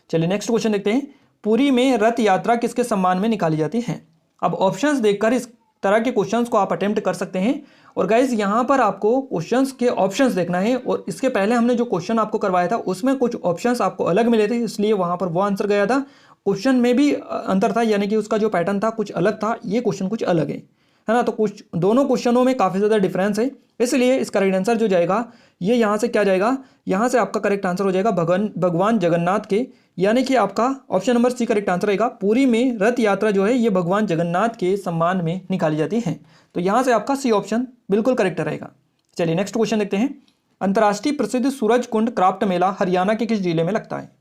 चलिए नेक्स्ट क्वेश्चन देखते हैं। पुरी में रथ यात्रा किसके सम्मान में निकाली जाती है। अब ऑप्शंस देखकर इस तरह के क्वेश्चंस को आप अटेम्प्ट कर सकते हैं। और गाइज यहाँ पर आपको क्वेश्चंस के ऑप्शंस देखना है, और इसके पहले हमने जो क्वेश्चन आपको करवाया था उसमें कुछ ऑप्शंस आपको अलग मिले थे, इसलिए वहां पर वो आंसर गया था। क्वेश्चन में भी अंतर था, यानी कि उसका जो पैटर्न था कुछ अलग था, ये क्वेश्चन कुछ अलग है ना। तो कुछ दोनों क्वेश्चनों में काफ़ी ज़्यादा डिफरेंस है, इसलिए इसका करेक्ट आंसर जो जाएगा ये यहाँ से क्या जाएगा, यहाँ से आपका करेक्ट आंसर हो जाएगा भगवान जगन्नाथ के, यानी कि आपका option number C correct answer रहेगा। पुरी में रथ यात्रा जो है ये भगवान जगन्नाथ के सम्मान में निकाली जाती है, तो यहाँ से आपका सी ऑप्शन बिल्कुल करेक्ट रहेगा। चलिए नेक्स्ट क्वेश्चन देखते हैं। अंतर्राष्ट्रीय प्रसिद्ध सूरज कुंड क्राफ्ट मेला हरियाणा के किस जिले में लगता है।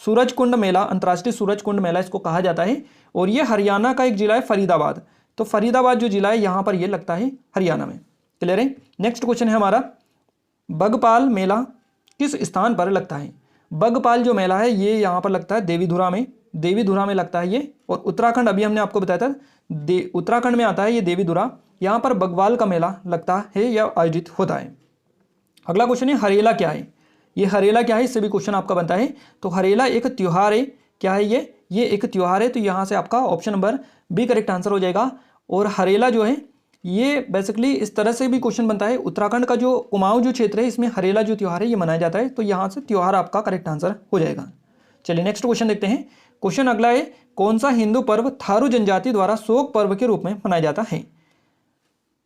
सूरज कुंड मेला, अंतर्राष्ट्रीय सूरज कुंड मेला इसको कहा जाता है, और ये हरियाणा का एक जिला है फरीदाबाद। तो फरीदाबाद जो जिला है यहाँ पर ये लगता है हरियाणा में, क्लियर है। नेक्स्ट क्वेश्चन है हमारा, बगपाल मेला किस स्थान पर लगता है। बगपाल जो मेला है ये यहाँ पर लगता है देवीधुरा में, देवीधुरा में लगता है ये। और उत्तराखंड, अभी हमने आपको बताया था उत्तराखंड में आता है ये देवीधुरा, यहाँ पर बगवाल का मेला लगता है या आयोजित होता है। अगला क्वेश्चन है, हरेला क्या है। ये हरेला क्या है, इससे भी क्वेश्चन आपका बनता है। तो हरेला एक त्यौहार है, क्या है ये एक त्यौहार है, तो यहाँ से आपका option number B correct answer हो जाएगा। और हरेला जो है ये बेसिकली इस तरह से भी क्वेश्चन बनता है, उत्तराखंड का जो कुमाऊं जो क्षेत्र है इसमें हरेला जो त्यौहार है ये मनाया जाता है, तो यहाँ से त्यौहार आपका करेक्ट आंसर हो जाएगा। चलिए नेक्स्ट क्वेश्चन देखते हैं। क्वेश्चन अगला है, कौन सा हिंदू पर्व थारू जनजाति द्वारा शोक पर्व के रूप में मनाया जाता है।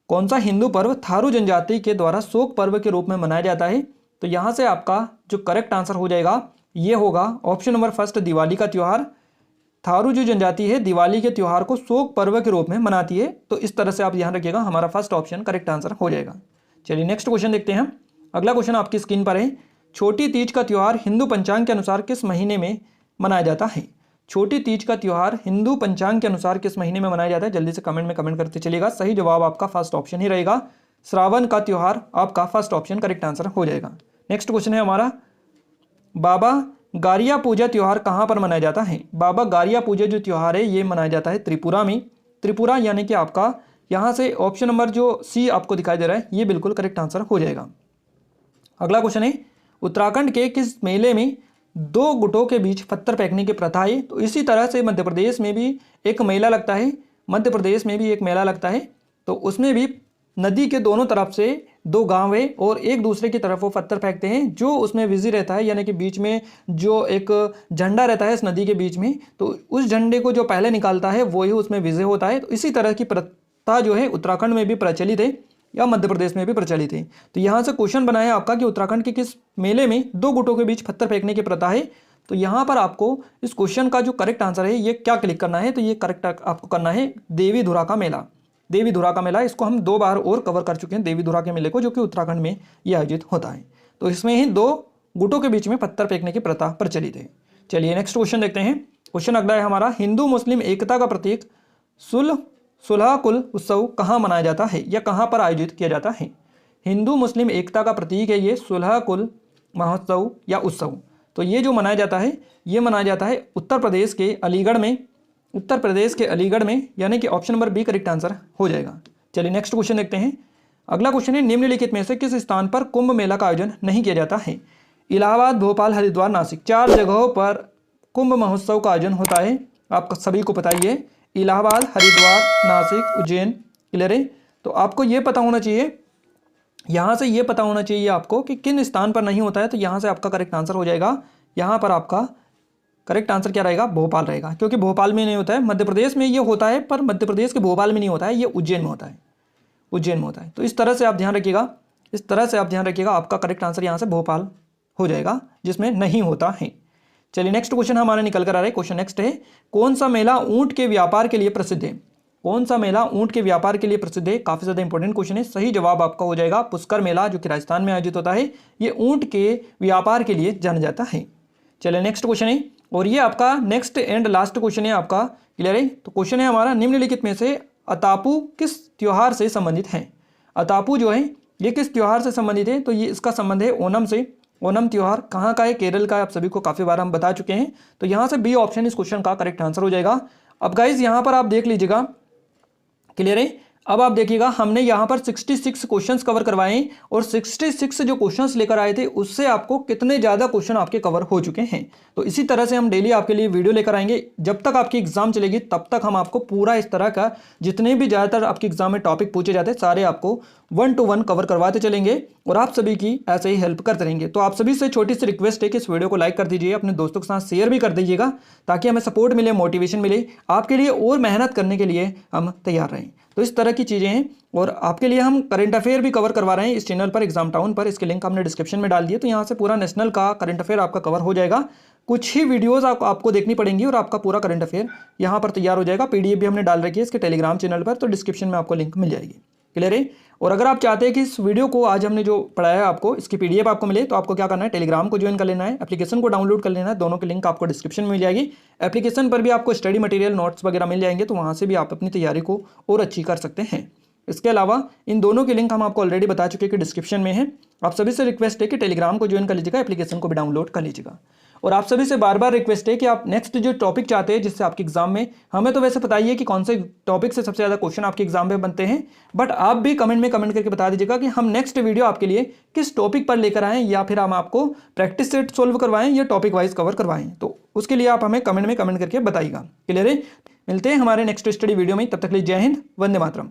कौन सा हिंदू पर्व थारू जनजाति के द्वारा शोक पर्व के रूप में मनाया जाता है, तो यहाँ से आपका जो करेक्ट आंसर हो जाएगा ये होगा ऑप्शन नंबर फर्स्ट, दिवाली का त्यौहार। थारू जो जनजाति है दिवाली के त्यौहार को शोक पर्व के रूप में मनाती है, तो इस तरह से आप ध्यान रखिएगा, हमारा फर्स्ट ऑप्शन करेक्ट आंसर हो जाएगा। चलिए नेक्स्ट क्वेश्चन देखते हैं हम। अगला क्वेश्चन आपकी स्क्रीन पर है, छोटी तीज का त्यौहार हिंदू पंचांग के अनुसार किस महीने में मनाया जाता है। छोटी तीज का त्यौहार हिंदू पंचांग के अनुसार किस महीने में मनाया जाता है, जल्दी से कमेंट में कमेंट करते चलिएगा। सही जवाब आपका फर्स्ट ऑप्शन ही रहेगा, श्रावण का त्यौहार आपका फर्स्ट ऑप्शन करेक्ट आंसर हो जाएगा। नेक्स्ट क्वेश्चन है हमारा, बाबा गारिया पूजा त्यौहार कहाँ पर मनाया जाता है। बाबा गारिया पूजा जो त्यौहार है ये मनाया जाता है त्रिपुरा में। त्रिपुरा यानी कि आपका यहाँ से ऑप्शन नंबर जो सी आपको दिखाई दे रहा है ये बिल्कुल करेक्ट आंसर हो जाएगा। अगला क्वेश्चन है, उत्तराखंड के किस मेले में दो गुटों के बीच पत्थर फेंकने की प्रथा है। तो इसी तरह से मध्य प्रदेश में भी एक मेला लगता है, मध्य प्रदेश में भी एक मेला लगता है। तो उसमें भी नदी के दोनों तरफ से दो गांव है और एक दूसरे की तरफ वो पत्थर फेंकते हैं। जो उसमें विजय रहता है, यानी कि बीच में जो एक झंडा रहता है इस नदी के बीच में, तो उस झंडे को जो पहले निकालता है वही उसमें विजय होता है। तो इसी तरह की प्रथा जो है उत्तराखंड में भी प्रचलित है या मध्य प्रदेश में भी प्रचलित है। तो यहाँ से क्वेश्चन बना है आपका कि उत्तराखंड के किस मेले में दो गुटों के बीच पत्थर फेंकने की प्रथा है। तो यहाँ पर आपको इस क्वेश्चन का जो करेक्ट आंसर है ये क्या क्लिक करना है, तो ये करेक्ट आपको करना है देवीधुरा का मेला। देवीधुरा का मेला, इसको हम 2 बार और कवर कर चुके हैं देवीधुरा के मेले को, जो कि उत्तराखंड में ये आयोजित होता है। तो इसमें ही दो गुटों के बीच में पत्थर फेंकने की प्रथा प्रचलित है। चलिए नेक्स्ट क्वेश्चन देखते हैं। क्वेश्चन अगला है हमारा, हिंदू मुस्लिम एकता का प्रतीक सुलह कुल उत्सव कहाँ मनाया जाता है या कहाँ पर आयोजित किया जाता है। हिंदू मुस्लिम एकता का प्रतीक है ये सुलह कुल महोत्सव या उत्सव। तो ये जो मनाया जाता है ये मनाया जाता है उत्तर प्रदेश के अलीगढ़ में, उत्तर प्रदेश के अलीगढ़ में, यानी कि option number B correct answer हो जाएगा। चलिए नेक्स्ट क्वेश्चन देखते हैं। अगला क्वेश्चन है, निम्नलिखित में से किस स्थान पर कुंभ मेला का आयोजन नहीं किया जाता है। इलाहाबाद, भोपाल, हरिद्वार, नासिक, 4 जगहों पर कुंभ महोत्सव का आयोजन होता है। आप सभी को पता ही है, इलाहाबाद, हरिद्वार, नासिक, उज्जैन। क्लियर है। तो आपको ये पता होना चाहिए, यहाँ से ये पता होना चाहिए आपको कि किन स्थान पर नहीं होता है। तो यहाँ से आपका करेक्ट आंसर हो जाएगा, यहाँ पर आपका करेक्ट आंसर क्या रहेगा, भोपाल रहेगा, क्योंकि भोपाल में नहीं होता है। मध्य प्रदेश में ये होता है पर मध्य प्रदेश के भोपाल में नहीं होता है, ये उज्जैन में होता है, उज्जैन में होता है। तो इस तरह से आप ध्यान रखिएगा, इस तरह से आप ध्यान रखिएगा, आपका करेक्ट आंसर यहाँ से भोपाल हो जाएगा, जिसमें नहीं होता है। चलिए नेक्स्ट क्वेश्चन हमारे निकल कर आ रहा है। क्वेश्चन नेक्स्ट है, कौन सा मेला ऊंट के व्यापार के लिए प्रसिद्ध है। कौन सा मेला ऊंट के व्यापार के लिए प्रसिद्ध है। काफी ज्यादा इंपॉर्टेंट क्वेश्चन है। सही जवाब आपका हो जाएगा पुष्कर मेला, जो कि राजस्थान में आयोजित होता है। ये ऊंट के व्यापार के लिए जाना जाता है। चलिए नेक्स्ट क्वेश्चन है, और ये आपका नेक्स्ट एंड लास्ट क्वेश्चन है आपका। क्लियर है। तो क्वेश्चन है हमारा, निम्नलिखित में से अतापू किस त्योहार से संबंधित है। अतापू जो है ये किस त्योहार से संबंधित है। तो ये इसका संबंध है ओणम से। ओणम त्योहार कहाँ का है, केरल का है। आप सभी को काफी बार हम बता चुके हैं। तो यहाँ से बी ऑप्शन इस क्वेश्चन का करेक्ट आंसर हो जाएगा। अब गाइज यहाँ पर आप देख लीजिएगा, क्लियर है। अब आप देखिएगा, हमने यहाँ पर 66 क्वेश्चंस कवर करवाए और 66 जो क्वेश्चंस लेकर आए थे उससे आपको कितने ज़्यादा क्वेश्चन आपके कवर हो चुके हैं। तो इसी तरह से हम डेली आपके लिए वीडियो लेकर आएंगे। जब तक आपकी एग्जाम चलेगी तब तक हम आपको पूरा इस तरह का जितने भी ज़्यादातर आपके एग्जाम में टॉपिक पूछे जाते हैं सारे आपको 1 to 1 कवर करवाते चलेंगे और आप सभी की ऐसे ही हेल्प करते रहेंगे। तो आप सभी से छोटी सी रिक्वेस्ट है कि इस वीडियो को लाइक कर दीजिए, अपने दोस्तों के साथ शेयर भी कर दीजिएगा, ताकि हमें सपोर्ट मिले, मोटिवेशन मिले, आपके लिए और मेहनत करने के लिए हम तैयार रहें। तो इस तरह की चीज़ें हैं। और आपके लिए हम करंट अफेयर भी कवर करवा रहे हैं इस चैनल पर, एग्जाम टाउन पर। इसके लिंक हमने डिस्क्रिप्शन में डाल दिए। तो यहाँ से पूरा नेशनल का करंट अफेयर आपका कवर हो जाएगा। कुछ ही वीडियोस आपको देखनी पड़ेंगी और आपका पूरा करंट अफेयर यहाँ पर तैयार हो जाएगा। पीडीएफ भी हमने डाल रखी है इसके टेलीग्राम चैनल पर, तो डिस्क्रिप्शन में आपको लिंक मिल जाएगी। क्लियर है। और अगर आप चाहते हैं कि इस वीडियो को आज हमने जो पढ़ाया आपको इसकी पीडीएफ आपको मिले, तो आपको क्या करना है, टेलीग्राम को ज्वाइन कर लेना है, एप्लीकेशन को डाउनलोड कर लेना है। दोनों की लिंक आपको डिस्क्रिप्शन में मिल जाएगी। एप्लीकेशन पर भी आपको स्टडी मटेरियल, नोट्स वगैरह मिल जाएंगे, तो वहाँ से भी आप अपनी तैयारी को और अच्छी कर सकते हैं। इसके अलावा इन दोनों की लिंक हम आपको ऑलरेडी बता चुके हैं कि डिस्क्रिप्शन में है। आप सभी से रिक्वेस्ट है कि टेलीग्राम को ज्वाइन कर लीजिएगा, एप्लीकेशन को भी डाउनलोड कर लीजिएगा। और आप सभी से बार बार रिक्वेस्ट है कि आप नेक्स्ट जो टॉपिक चाहते हैं जिससे आपके एग्जाम में, हमें तो वैसे पता ही है कि कौन से टॉपिक से सबसे ज़्यादा क्वेश्चन आपके एग्जाम में बनते हैं, बट आप भी कमेंट में कमेंट करके बता दीजिएगा कि हम नेक्स्ट वीडियो आपके लिए किस टॉपिक पर लेकर आएँ, या फिर हम आपको प्रैक्टिस सेट सोल्व करवाएं या टॉपिक वाइज कवर करवाएं। तो उसके लिए आप हमें कमेंट में कमेंट करके बताइएगा। क्लियर है। मिलते हैं हमारे नेक्स्ट स्टडी वीडियो में, तब तक के लिए जय हिंद, वंदे मातरम।